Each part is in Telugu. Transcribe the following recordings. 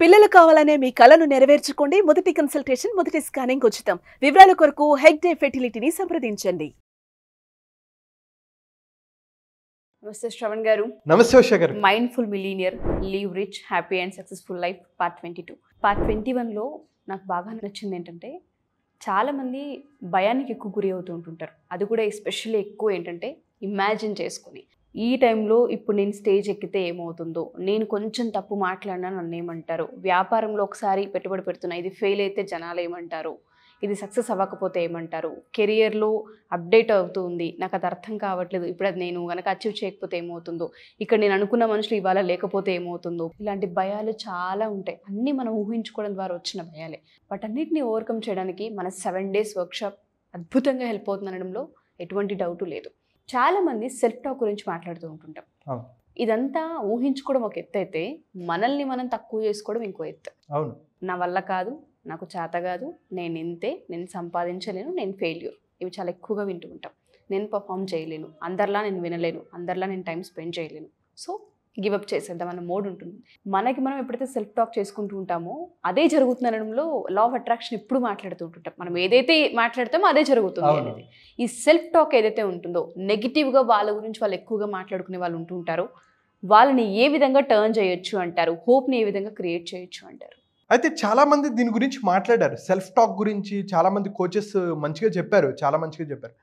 పిల్లలు కావాలనే మీ కలను నెరవేర్చుకోండి. మొదటి కన్సల్టేషన్, మొదటి స్కానింగ్ ఉచితం. వివరాల కొరకు హెగ్డే ఫెర్టిలిటీని సంప్రదించండి. నమస్తే శ్రవణ్ గారు. నమస్తే ఉషా గారు. Mindful millionaire, live rich, happy and successful life part 22. Part 21లో నాకు బాగా నచ్చింది ఏంటంటే, చాలామంది భయానికి ఎక్కువ గురి అవుతూ ఉంటుంటారు. అది కూడా ఎస్పెషల్లీ ఎక్కువ ఏంటంటే ఇమాజిన్ చేసుకుని, ఈ టైంలో ఇప్పుడు నేను స్టేజ్ ఎక్కితే ఏమవుతుందో, నేను కొంచెం తప్పు మాట్లాడినా నన్ను ఏమంటారు, వ్యాపారంలో ఒకసారి పెట్టుబడి పెడుతున్నా ఇది ఫెయిల్ అయితే జనాలు ఏమంటారు, ఇది సక్సెస్ అవ్వకపోతే ఏమంటారు, కెరియర్లో అప్డేట్ అవుతుంది నాకు అది అర్థం కావట్లేదు, ఇప్పుడు అది నేను కనుక అచీవ్ చేయకపోతే ఏమవుతుందో, ఇక్కడ నేను అనుకున్న మనుషులు ఇవాళ లేకపోతే ఏమవుతుందో, ఇలాంటి భయాలు చాలా ఉంటాయి. అన్నీ మనం ఊహించుకోవడం ద్వారా వచ్చిన భయాలే. వాటన్నిటిని ఓవర్కమ్ చేయడానికి మన 7 days వర్క్షాప్ అద్భుతంగా హెల్ప్ అవుతుంది అనడంలో ఎటువంటి డౌటు లేదు. చాలామంది సెల్ఫ్ టాక్ గురించి మాట్లాడుతూ ఉంటుంటాం. ఇదంతా ఊహించుకోవడం ఒక ఎత్తు అయితే, మనల్ని మనం తక్కువ చేసుకోవడం ఇంకో ఎత్తు. అవును, నా వల్ల కాదు, నాకు చేత కాదు, నేను ఇంతే, నేను సంపాదించలేను, నేను ఫెయిల్యూర్, ఇవి చాలా ఎక్కువగా వింటూ ఉంటాం. నేను పర్ఫామ్ చేయలేను, అందరిలా నేను వినలేను, అందరిలా నేను టైం స్పెండ్ చేయలేను, సో గివప్ చేసేద్దాం అన్న మోడ్ ఉంటుంది. మనకి మనం ఎప్పుడైతే సెల్ఫ్ టాక్ చేసుకుంటూ ఉంటామో అదే జరుగుతుంది అనడంలో లా ఆఫ్ అట్రాక్షన్ ఎప్పుడు మాట్లాడుతూ ఉంటుంటాం. మనం ఏదైతే మాట్లాడతామో అదే జరుగుతుంది అనేది. ఈ సెల్ఫ్ టాక్ ఏదైతే ఉంటుందో, నెగిటివ్గా వాళ్ళ గురించి వాళ్ళు ఎక్కువగా మాట్లాడుకునే వాళ్ళు ఉంటూ ఉంటారు. వాళ్ళని ఏ విధంగా టర్న్ చేయొచ్చు అంటారు, హోప్ని ఏ విధంగా క్రియేట్ చేయొచ్చు అంటారు? అయితే చాలా మంది దీని గురించి మాట్లాడారు. సెల్ఫ్ టాక్ గురించి చాలా మంది కోచెస్ మంచిగా చెప్పారు, చాలా మంచిగా చెప్పారు.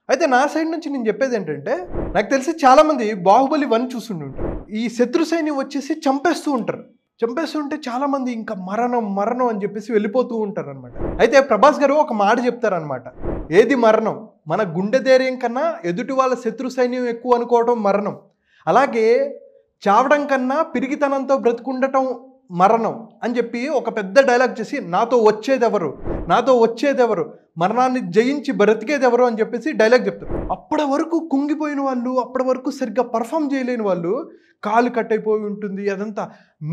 అయితే నా సైడ్ నుంచి నేను చెప్పేది ఏంటంటే, నాకు తెలిసి చాలా మంది బాహుబలి 1 చూస్తుంటారు. ఈ శత్రు సైన్యం వచ్చేసి చంపేస్తూ ఉంటారు. చంపేస్తుంటే చాలా మంది ఇంకా మరణం మరణం అని చెప్పేసి వెళ్ళిపోతూ ఉంటారు అనమాట. అయితే ప్రభాస్ గారు ఒక మాట చెప్తారనమాట, ఏది మరణం, మన గుండె ధైర్యం కన్నా ఎదుటి వాళ్ళ శత్రు సైన్యం ఎక్కువ అనుకోవడం మరణం, అలాగే చావడం కన్నా పిరిగితనంతో బ్రతుకుండటం మరణం అని చెప్పి ఒక పెద్ద డైలాగ్ చేసి, నాతో వచ్చేదెవరు, మరణాన్ని జయించి బ్రతికేదెవరు అని చెప్పేసి డైలాగ్ చెప్తారు. అప్పటి వరకు కుంగిపోయిన వాళ్ళు, అప్పటి వరకు సరిగ్గా పర్ఫామ్ చేయలేని వాళ్ళు, కాలు కట్టయిపోయి ఉంటుంది అదంతా,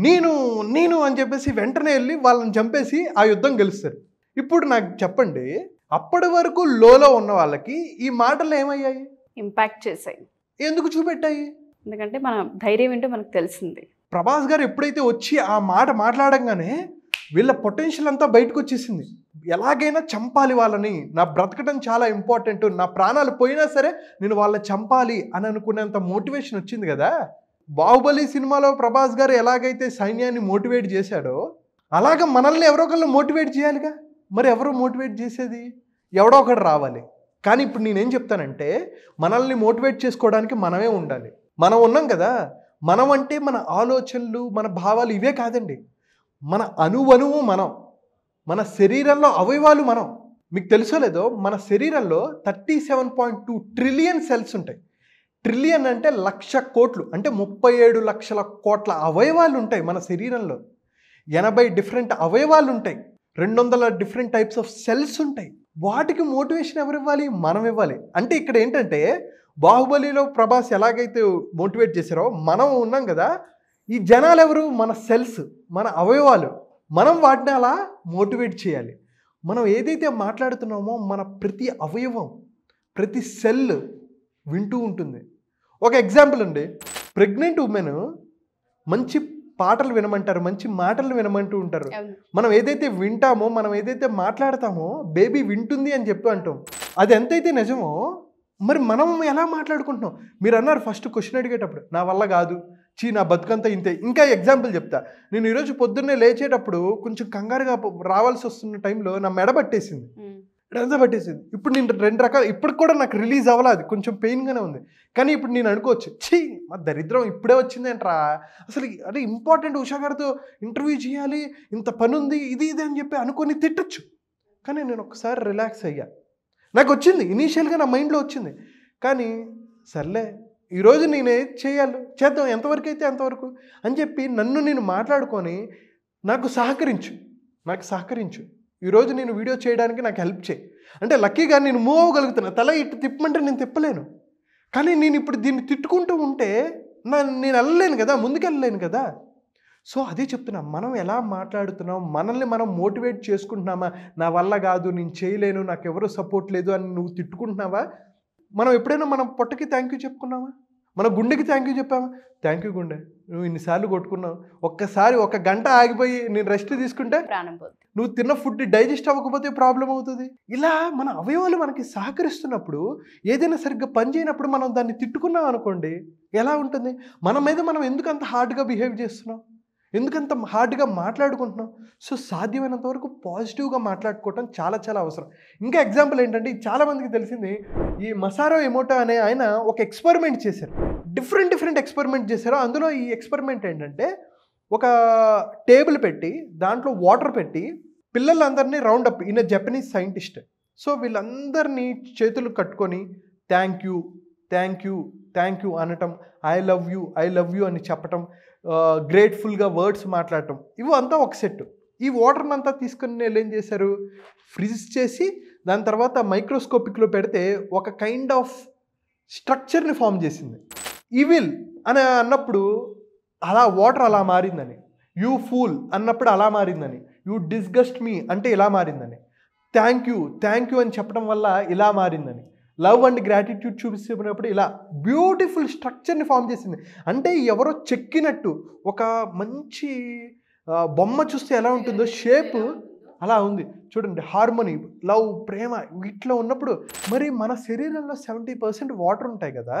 నేను అని చెప్పేసి వెంటనే వెళ్ళి వాళ్ళని చంపేసి ఆ యుద్ధం గెలుస్తారు. ఇప్పుడు నాకు చెప్పండి, అప్పటి వరకు లోలో ఉన్న వాళ్ళకి ఈ మాటలు ఏమయ్యాయి? ఇంపాక్ట్ చేశాయి. ఎందుకు చూపెట్టాయి? ఎందుకంటే మన ధైర్యం ఏంటో మనకు తెలిసింది. ప్రభాస్ గారు ఎప్పుడైతే వచ్చి ఆ మాట మాట్లాడంగానే వీళ్ళ పొటెన్షియల్ అంతా బయటకు వచ్చేసింది. ఎలాగైనా చంపాలి వాళ్ళని, నా బ్రతకడం చాలా ఇంపార్టెంట్, నా ప్రాణాలు పోయినా సరే నేను వాళ్ళని చంపాలి అని అనుకునేంత మోటివేషన్ వచ్చింది కదా. బాహుబలి సినిమాలో ప్రభాస్ గారు ఎలాగైతే సైన్యాన్ని మోటివేట్ చేశాడో, అలాగ మనల్ని ఎవరో ఒకళ్ళు మోటివేట్ చేయాలిగా. మరి ఎవరు మోటివేట్ చేసేది? ఎవడో ఒకడు రావాలి. కానీ ఇప్పుడు నేనేం చెప్తానంటే, మనల్ని మోటివేట్ చేసుకోవడానికి మనమే ఉండాలి. మనం ఉన్నాం కదా. మనం అంటే మన ఆలోచనలు, మన భావాలు ఇవే కాదండి, మన అణువణువు మనం, మన శరీరంలో అవయవాలు మనం. మీకు తెలుసో లేదో, మన శరీరంలో 37.2 ట్రిలియన్ సెల్స్ ఉంటాయి. ట్రిలియన్ అంటే 1,00,000 కోట్లు, అంటే 37 లక్షల కోట్ల అవయవాలు ఉంటాయి మన శరీరంలో. 80 డిఫరెంట్ అవయవాలు ఉంటాయి, 200 డిఫరెంట్ టైప్స్ ఆఫ్ సెల్స్ ఉంటాయి. వాటికి మోటివేషన్ ఎవరు ఇవ్వాలి? మనం ఇవ్వాలి. అంటే ఇక్కడ ఏంటంటే, బాహుబలిలో ప్రభాస్ ఎలాగైతే మోటివేట్ చేశారో, మనం ఉన్నాం కదా, ఈ జనాలు ఎవరు? మన సెల్స్, మన అవయవాలు. మనం వాటిని అలా మోటివేట్ చేయాలి. మనం ఏదైతే మాట్లాడుతున్నామో మన ప్రతి అవయవం, ప్రతి సెల్ వింటూ ఉంటుంది. ఒక ఎగ్జాంపుల్ అండి, ప్రెగ్నెంట్ ఉమెన్ మంచి పాటలు వినమంటారు, మంచి మాటలు వినమంటూ ఉంటారు. మనం ఏదైతే వింటామో, మనం ఏదైతే మాట్లాడతామో బేబీ వింటుంది అని చెప్పి అంటాం. అది ఎంతైతే నిజమో, మరి మనం ఎలా మాట్లాడుకుంటున్నాం? మీరు అన్నారు ఫస్ట్ క్వశ్చన్ అడిగేటప్పుడు, నా వల్ల కాదు, నా బతుకంతా ఇంతే. ఇంకా ఎగ్జాంపుల్ చెప్తా. నేను ఈరోజు పొద్దున్నే లేచేటప్పుడు కొంచెం కంగారుగా రావాల్సి వస్తున్న టైంలో నా మెడ పట్టేసింది, ఇదంతా పట్టేసింది. ఇప్పుడు నేను 2 రకాలు, ఇప్పుడు కూడా నాకు రిలీజ్ అవ్వాలి, అది కొంచెం పెయిన్గానే ఉంది. కానీ ఇప్పుడు నేను అనుకోవచ్చు, మా దరిద్రం ఇప్పుడే వచ్చిందేంట్రా, అసలు అదే ఇంపార్టెంట్ ఉషా గారితో ఇంటర్వ్యూ చేయాలి, ఇంత పని ఉంది, ఇది అని చెప్పి అనుకొని తిట్టచ్చు. కానీ నేను ఒకసారి రిలాక్స్ అయ్యా. నాకు వచ్చింది, ఇనీషియల్గా నా మైండ్లో వచ్చింది. కానీ సర్లే, ఈరోజు నేనే చేద్దాం, ఎంతవరకు అయితే అంతవరకు అని చెప్పి నన్ను నేను మాట్లాడుకొని, నాకు సహకరించు, ఈరోజు నేను వీడియో చేయడానికి నాకు హెల్ప్ చేయి అంటే, లక్కీగా నేను మూవ్ అవ్వగలుగుతున్నా. తల ఇటు తిప్పమంటే నేను తిప్పలేను. కానీ నేను ఇప్పుడు దీన్ని తిట్టుకుంటూ ఉంటే నేను వెళ్ళలేను కదా, ముందుకెళ్ళలేను కదా. సో అదే చెప్తున్నా, మనం ఎలా మాట్లాడుతున్నాం, మనల్ని మనం మోటివేట్ చేసుకుంటున్నామా? నా వల్ల కాదు, నేను చేయలేను, నాకు ఎవరు సపోర్ట్ లేదు అని నువ్వు తిట్టుకుంటున్నావా? మనం ఎప్పుడైనా మనం పొట్టకి థ్యాంక్ యూ చెప్పుకున్నామా? మన గుండెకి థ్యాంక్ యూ చెప్పామా? థ్యాంక్ యూ గుండె, నువ్వు ఇన్నిసార్లు కొట్టుకున్నావు, ఒక్కసారి 1 గంట ఆగిపోయి నేను రెస్ట్ తీసుకుంటే ప్రాణం పోతుంది. నువ్వు తిన్న ఫుడ్ డైజెస్ట్ అవ్వకపోతే ప్రాబ్లం అవుతుంది. ఇలా మన అవయవాలు మనకి సహకరిస్తున్నప్పుడు, ఏదైనా సరిగ్గా పని చేయనప్పుడు మనం దాన్ని తిట్టుకున్నాం అనుకోండి, ఎలా ఉంటుంది? మన మీద మనం ఎందుకు అంత హార్డ్గా బిహేవ్ చేస్తున్నాం, ఎందుకంత హార్డ్గా మాట్లాడుకుంటున్నాం? సో సాధ్యమైనంత వరకు పాజిటివ్గా మాట్లాడుకోవటం చాలా చాలా అవసరం. ఇంకా ఎగ్జాంపుల్ ఏంటంటే, చాలామందికి తెలిసింది, ఈ మసారో ఎమోటో అనే ఆయన ఒక ఎక్స్పెరిమెంట్ చేశారు, డిఫరెంట్ ఎక్స్పెరిమెంట్ చేశారు. అందులో ఈ ఎక్స్పెరిమెంట్ ఏంటంటే, ఒక టేబుల్ పెట్టి దాంట్లో వాటర్ పెట్టి పిల్లలందరినీ రౌండ్ అప్, ఈయన జపనీస్ సైంటిస్ట్. సో వీళ్ళందరినీ చేతులు కట్టుకొని thank you thank you thank you అనటం, ఐ లవ్ యూ అని చెప్పటం, గ్రేట్ఫుల్గా వర్డ్స్ మాట్లాడటం, ఇవి అంతా ఒక సెట్. ఈ వాటర్ని అంతా తీసుకుని వీళ్ళు ఏం చేశారు, ఫ్రీజ్ చేసి దాని తర్వాత మైక్రోస్కోపిక్లో పెడితే ఒక కైండ్ ఆఫ్ స్ట్రక్చర్ని ఫామ్ చేసింది. ఈవిల్ అని అన్నప్పుడు అలా వాటర్ అలా మారిందని, యూ ఫూల్ అన్నప్పుడు అలా మారిందని, యూ డిస్గస్ట్ మీ అంటే ఇలా మారిందని, థ్యాంక్ యూ అని చెప్పడం వల్ల ఇలా మారిందని, లవ్ అండ్ గ్రాటిట్యూడ్ చూపిస్తున్నప్పుడు ఇలా బ్యూటిఫుల్ స్ట్రక్చర్ని ఫామ్ చేసింది. అంటే ఎవరో చెక్కినట్టు ఒక మంచి బొమ్మ చూస్తే ఎలా ఉంటుందో షేప్ అలా ఉంది చూడండి. హార్మోనీ, లవ్, ప్రేమ వీటిలో ఉన్నప్పుడు మరి మన శరీరంలో 70% వాటర్ ఉంటాయి కదా,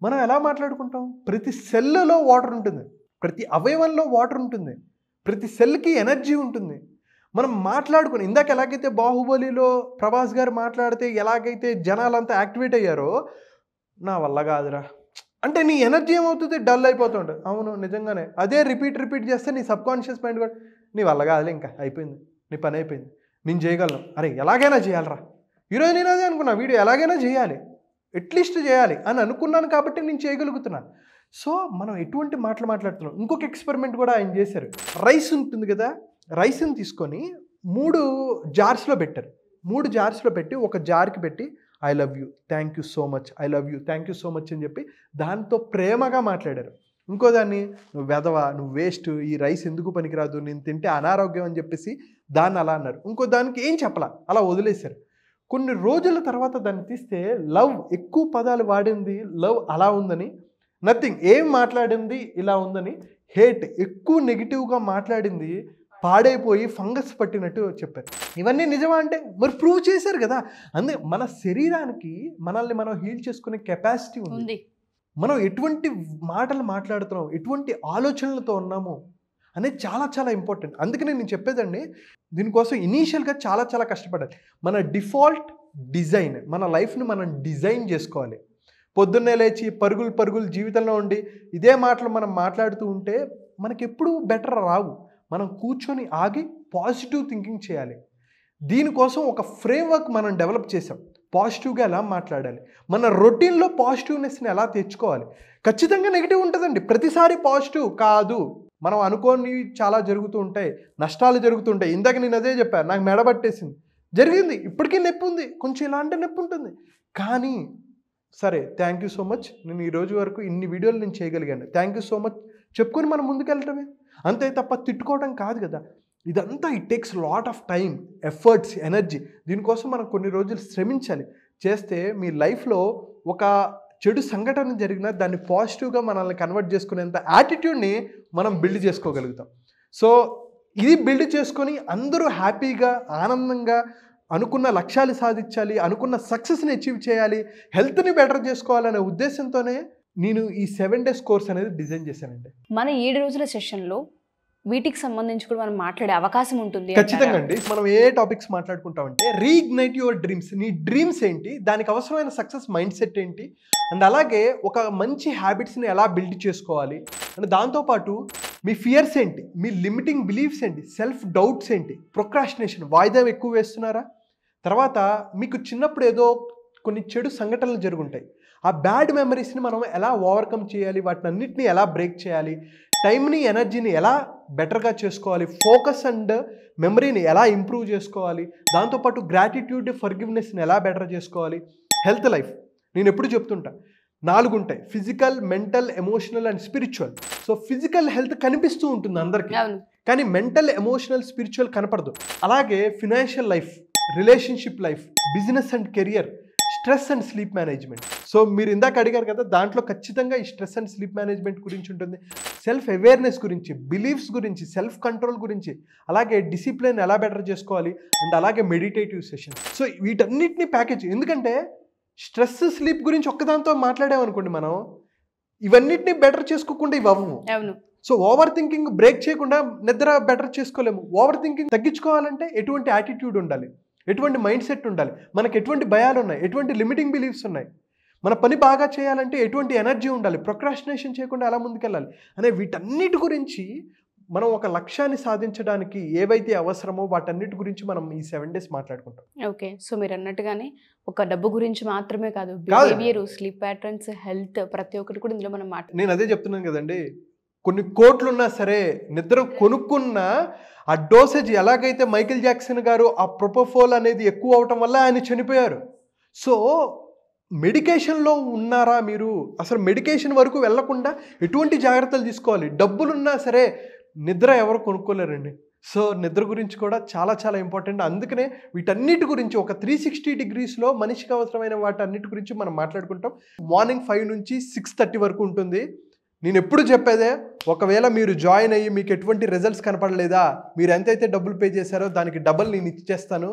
మనం ఎలా మాట్లాడుకుంటాం? ప్రతి సెల్లో వాటర్ ఉంటుంది, ప్రతి అవయవంలో వాటర్ ఉంటుంది, ప్రతి సెల్కి ఎనర్జీ ఉంటుంది. మనం మాట్లాడుకుని ఇందాక ఎలాగైతే బాహుబలిలో ప్రభాస్ గారు మాట్లాడితే ఎలాగైతే జనాలంతా యాక్టివేట్ అయ్యారో, నా వల్ల కాదురా అంటే నీ ఎనర్జీ ఏమవుతుంది, డల్ అయిపోతుంటుంది. అవును నిజంగానే, అదే రిపీట్ చేస్తే నీ సబ్కాన్షియస్ మైండ్ కూడా నీ వల్ల కాదులే, ఇంకా అయిపోయింది, నీ పని అయిపోయింది, నేను చేయగలను, అరే ఎలాగైనా చేయాలరా, ఈరోజు నేను అదే అనుకున్నా, వీడియో ఎలాగైనా చేయాలి, అట్లీస్ట్ చేయాలి అని అనుకున్నాను కాబట్టి నేను చేయగలుగుతున్నాను. సో మనం ఎటువంటి మాటలు మాట్లాడుతున్నాం. ఇంకొక ఎక్స్పెరిమెంట్ కూడా ఆయన చేశారు. రైస్ ఉంటుంది కదా, రైస్ని తీసుకొని 3 జార్స్లో పెట్టారు. 3 జార్స్లో పెట్టి ఒక జార్కి పెట్టి I love you, thank you so much, I love you, thank you so much అని చెప్పి దాంతో ప్రేమగా మాట్లాడారు. ఇంకో దాన్ని నువ్వు వెదవా, నువ్వు వేస్ట్, ఈ రైస్ ఎందుకు పనికిరాదు, నేను తింటే అనారోగ్యం అని చెప్పేసి దాన్ని అలా అన్నారు. ఇంకో దానికి ఏం చెప్పలా, అలా వదిలేశారు. కొన్ని రోజుల తర్వాత దాన్ని తీస్తే లవ్ ఎక్కువ పదాలు వాడింది, లవ్ అలా ఉందని, నథింగ్ ఏం మాట్లాడింది ఇలా ఉందని, హేట్ ఎక్కువ నెగిటివ్గా మాట్లాడింది పాడైపోయి ఫంగస్ పట్టినట్టు చెప్పారు. ఇవన్నీ నిజమా అంటే మరి ప్రూవ్ చేశారు కదా. అందుకే మన శరీరానికి మనల్ని మనం హీల్ చేసుకునే కెపాసిటీ ఉంది. మనం ఎటువంటి మాటలు మాట్లాడుతున్నాం, ఎటువంటి ఆలోచనలతో ఉన్నాము అనేది చాలా చాలా ఇంపార్టెంట్. అందుకనే నేను చెప్పేదండి, దీనికోసం ఇనీషియల్గా చాలా చాలా కష్టపడాలి. మన డిఫాల్ట్ డిజైన్, మన లైఫ్ని మనం డిజైన్ చేసుకోవాలి. పొద్దున్నే లేచి పరుగులు జీవితంలో ఉండి ఇదే మాటలు మనం మాట్లాడుతూ ఉంటే మనకి ఎప్పుడూ బెటర్ రావు. మనం కూర్చొని ఆగి పాజిటివ్ థింకింగ్ చేయాలి. దీనికోసం ఒక ఫ్రేమ్వర్క్ మనం డెవలప్ చేసాం. పాజిటివ్గా ఎలా మాట్లాడాలి, మన రొటీన్లో పాజిటివ్నెస్ని ఎలా తెచ్చుకోవాలి. ఖచ్చితంగా నెగిటివ్ ఉంటుందండి, ప్రతిసారి పాజిటివ్ కాదు. మనం అనుకోని చాలా జరుగుతూ ఉంటాయి, నష్టాలు జరుగుతుంటాయి. ఇందాక నేను అదే చెప్పాను, నాకు మెడబట్టేసింది, జరిగింది, ఇప్పటికీ నొప్పి ఉంది, కొంచెం ఇలా అంటే నొప్పి ఉంటుంది. కానీ సరే థ్యాంక్ యూ సో మచ్, నేను ఈ రోజు వరకు ఇన్ని వీడియోలు నేను చేయగలిగాను, థ్యాంక్ యూ సో మచ్ చెప్పుకొని మనం ముందుకెళ్ళటమే, అంతే తప్ప తిట్టుకోవడం కాదు కదా. ఇదంతా it takes lot of time, efforts, energy. దీనికోసం మనం కొన్ని రోజులు శ్రమించాలి. చేస్తే మీ లైఫ్లో ఒక చెడు సంఘటన జరిగినా దాన్ని పాజిటివ్గా మనల్ని కన్వర్ట్ చేసుకునేంత యాటిట్యూడ్ని మనం బిల్డ్ చేసుకోగలుగుతాం. సో ఇది బిల్డ్ చేసుకొని అందరూ హ్యాపీగా, ఆనందంగా అనుకున్న లక్ష్యాలు సాధించాలి, అనుకున్న సక్సెస్ని అచీవ్ చేయాలి, హెల్త్ని బెటర్ చేసుకోవాలనే ఉద్దేశంతోనే నేను ఈ 7 days కోర్స్ అనేది డిజైన్ చేశానండి. మన 7 రోజుల సెషన్లో వీటికి సంబంధించి కూడా మనం మాట్లాడే అవకాశం ఉంటుంది. ఖచ్చితంగా అండి. మనం ఏ టాపిక్స్ మాట్లాడుకుంటామంటే రీఇగ్నైట్ యువర్ డ్రీమ్స్. నీ డ్రీమ్స్ ఏంటి, దానికి అవసరమైన సక్సెస్ మైండ్ సెట్ ఏంటి, అండ్ అలాగే ఒక మంచి హ్యాబిట్స్ని ఎలా బిల్డ్ చేసుకోవాలి, అండ్ దాంతోపాటు మీ ఫియర్స్ ఏంటి, మీ లిమిటింగ్ బిలీఫ్స్ ఏంటి, సెల్ఫ్ డౌట్స్ ఏంటి, ప్రొక్రాస్టినేషన్ వాయిదా ఎక్కువ వేస్తున్నారా, తర్వాత మీకు చిన్నప్పుడు ఏదో కొన్ని చెడు సంఘటనలు జరుగుంటాయి, ఆ బ్యాడ్ మెమరీస్ని మనం ఎలా ఓవర్కమ్ చేయాలి, వాటిని అన్నిటిని ఎలా బ్రేక్ చేయాలి, టైంని ఎనర్జీని ఎలా బెటర్గా చేసుకోవాలి, ఫోకస్ అండ్ మెమరీని ఎలా ఇంప్రూవ్ చేసుకోవాలి, దాంతోపాటు గ్రాటిట్యూడ్, ఫర్గివ్నెస్ని ఎలా బెటర్ చేసుకోవాలి, హెల్త్ లైఫ్. నేను ఎప్పుడు చెప్తుంటా 4 ఉంటాయి, physical, mental, emotional and spiritual. So physical health కనిపిస్తూ ఉంటుంది అందరికీ, కానీ మెంటల్, ఎమోషనల్, స్పిరిచువల్ కనపడదు. అలాగే financial life, relationship life, business and career, stress and sleep management. So మీరు ఇందాక అడిగారు కదా, దాంట్లో ఖచ్చితంగా ఈ స్ట్రెస్ అండ్ స్లీప్ మేనేజ్మెంట్ గురించి ఉంటుంది, సెల్ఫ్ అవేర్నెస్ గురించి, బిలీఫ్స్ గురించి, సెల్ఫ్ కంట్రోల్ గురించి, అలాగే డిసిప్లిన్ ఎలా బెటర్ చేసుకోవాలి, అండ్ అలాగే మెడిటేటివ్ సెషన్. సో వీటన్నిటిని ప్యాకేజ్. ఎందుకంటే స్ట్రెస్ స్లీప్ గురించి ఒక్కదాంతో మాట్లాడామనుకోండి, మనం ఇవన్నిటిని బెటర్ చేసుకోకుండా ఇవి అవ్వము. అవును. సో ఓవర్ థింకింగ్ బ్రేక్ చేయకుండా నిద్ర బెటర్ చేసుకోలేము. ఓవర్ థింకింగ్ తగ్గించుకోవాలంటే ఎటువంటి యాటిట్యూడ్ ఉండాలి, ఎటువంటి మైండ్ సెట్ ఉండాలి, మనకు ఎటువంటి భయాలు ఉన్నాయి, ఎటువంటి లిమిటింగ్ బిలీఫ్స్ ఉన్నాయి, మన పని బాగా చేయాలంటే ఎటువంటి ఎనర్జీ ఉండాలి, ప్రొక్రాస్టినేషన్ చేయకుండా ఎలా ముందుకెళ్ళాలి అనే వీటన్నిటి గురించి మనం ఒక లక్ష్యాన్ని సాధించడానికి ఏవైతే అవసరమో వాటన్నిటి గురించి మనం ఈ 7 days మాట్లాడుకుంటాం. ఓకే. సో మీరు అన్నట్టుగానే ఒక డబ్బు గురించి మాత్రమే కాదు, బిహేవియర్, స్లీప్ ప్యాటర్న్స్, హెల్త్, ప్రతి ఒక్కటి కూడా ఇందులో మనం నేను అదే చెప్తున్నాను కదండి, కొన్ని కోట్లున్నా సరే నిద్ర కొనుక్కున్న ఆ డోసేజ్, ఎలాగైతే మైకేల్ జాక్సన్ గారు ఆ ప్రొపోఫోల్ అనేది ఎక్కువ అవటం వల్ల ఆయన చనిపోయారు. సో మెడికేషన్లో ఉన్నారా మీరు? అసలు మెడికేషన్ వరకు వెళ్లకుండా ఎటువంటి జాగ్రత్తలు తీసుకోవాలి? డబ్బులున్నా సరే నిద్ర ఎవరు కొనుక్కోలేరండి. సో నిద్ర గురించి కూడా చాలా చాలా ఇంపార్టెంట్. అందుకనే వీటన్నిటి గురించి ఒక 360 degreesలో మనిషికి అవసరమైన వాటన్నిటి గురించి మనం మాట్లాడుకుంటాం. మార్నింగ్ 5 నుంచి 6:30 వరకు ఉంటుంది. నేను ఎప్పుడు చెప్పేదే, ఒకవేళ మీరు జాయిన్ అయ్యి మీకు ఎటువంటి రిజల్ట్స్ కనపడలేదా, మీరు ఎంతైతే డబ్బులు పే చేశారో దానికి డబల్ నేను ఇచ్చేస్తాను,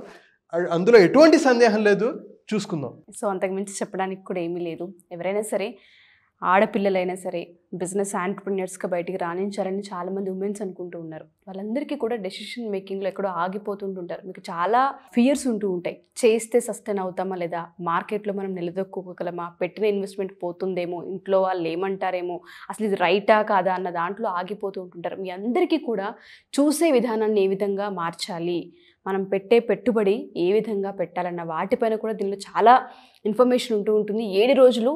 అందులో ఎటువంటి సందేహం లేదు, చూసుకుందాం. సో అంతకుమించి చెప్పడానికి కూడా ఏమీ లేదు. ఎవరైనా సరే, ఆడపిల్లలైనా సరే బిజినెస్ ఆంటర్ప్రినర్స్గా బయటికి రాణించారని చాలామంది ఉమెన్స్ అనుకుంటూ ఉన్నారు. వాళ్ళందరికీ కూడా డెసిషన్ మేకింగ్లో ఎక్కడో ఆగిపోతుంటుంటారు. మీకు చాలా ఫియర్స్ ఉంటూ ఉంటాయి. చేస్తే సస్టైన్ అవుతామా లేదా, మార్కెట్లో మనం నిలదొక్కుకోగలమా, పెట్టిన ఇన్వెస్ట్మెంట్ పోతుందేమో, ఇంట్లో వాళ్ళు ఏమంటారేమో, అసలు ఇది రైటా కాదా అన్న దాంట్లో ఆగిపోతూ ఉంటుంటారు. మీ అందరికీ కూడా చూసే విధానాన్ని ఏ విధంగా మార్చాలి, మనం పెట్టే పెట్టుబడి ఏ విధంగా పెట్టాలన్న వాటిపైన కూడా దీనిలో చాలా ఇన్ఫర్మేషన్ ఉంటూ ఉంటుంది. 7 రోజులు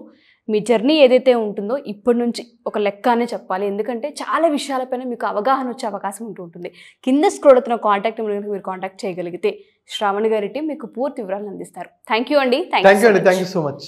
మీ జర్నీ ఏదైతే ఉంటుందో ఇప్పటి నుంచి ఒక లెక్క అనే చెప్పాలి. ఎందుకంటే చాలా విషయాలపైన మీకు అవగాహన వచ్చే అవకాశం ఉంటూ ఉంటుంది. కింద స్క్రోల్ అవుతున్న కాంటాక్ట్ మీరు కాంటాక్ట్ చేయగలిగితే శ్రావణి గారి టీం మీకు పూర్తి వివరాలు అందిస్తారు. థ్యాంక్ యూ అండి. Thank you so much.